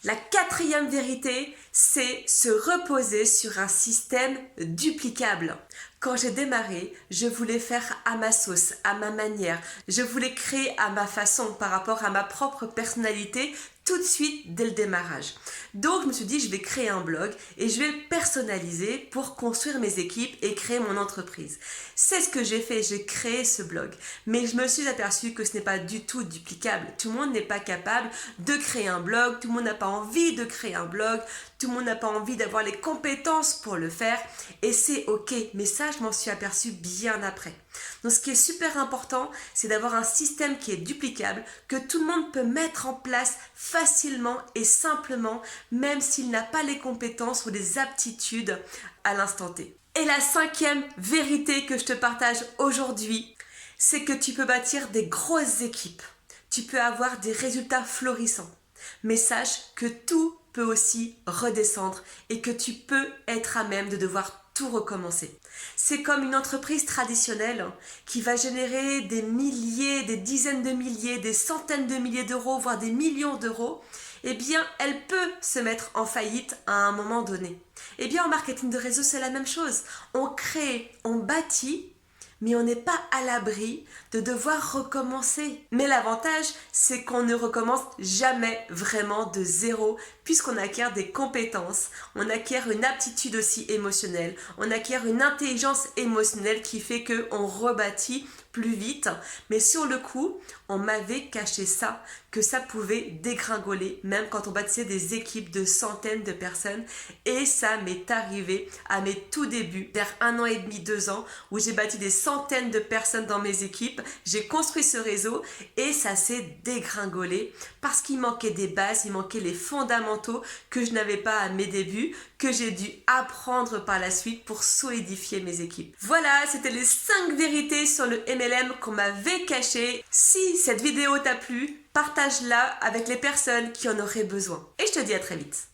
La quatrième vérité, c'est se reposer sur un système duplicable. Quand j'ai démarré, je voulais faire à ma sauce, à ma manière. Je voulais créer à ma façon par rapport à ma propre personnalité tout de suite dès le démarrage. Donc je me suis dit, je vais créer un blog et je vais le personnaliser pour construire mes équipes et créer mon entreprise. C'est ce que j'ai fait, j'ai créé ce blog. Mais je me suis aperçue que ce n'est pas du tout duplicable. Tout le monde n'est pas capable de créer un blog, tout le monde n'a pas envie de créer un blog, tout le monde n'a pas envie d'avoir les compétences pour le faire et c'est ok. Mais ça, je m'en suis aperçue bien après. Donc ce qui est super important, c'est d'avoir un système qui est duplicable, que tout le monde peut mettre en place facilement et simplement, même s'il n'a pas les compétences ou les aptitudes à l'instant T. Et la cinquième vérité que je te partage aujourd'hui, c'est que tu peux bâtir des grosses équipes. Tu peux avoir des résultats florissants. Mais sache que tout peut aussi redescendre et que tu peux être à même de devoir tout recommencer. C'est comme une entreprise traditionnelle qui va générer des milliers, des dizaines de milliers, des centaines de milliers d'euros, voire des millions d'euros. Eh bien, elle peut se mettre en faillite à un moment donné. Eh bien, en marketing de réseau, c'est la même chose. On crée, on bâtit, mais on n'est pas à l'abri de devoir recommencer. Mais l'avantage, c'est qu'on ne recommence jamais vraiment de zéro, puisqu'on acquiert des compétences, on acquiert une aptitude aussi émotionnelle, on acquiert une intelligence émotionnelle qui fait qu'on rebâtit plus vite. Mais sur le coup, on m'avait caché ça, que ça pouvait dégringoler, même quand on bâtissait des équipes de centaines de personnes. Et ça m'est arrivé à mes tout débuts, vers 1 an et demi, 2 ans, où j'ai bâti des centaines de personnes dans mes équipes. J'ai construit ce réseau et ça s'est dégringolé parce qu'il manquait des bases, il manquait les fondamentaux que je n'avais pas à mes débuts, que j'ai dû apprendre par la suite pour solidifier mes équipes. Voilà, c'était les 5 vérités sur le MLM qu'on m'avait cachées. Si cette vidéo t'a plu, partage-la avec les personnes qui en auraient besoin. Et je te dis à très vite.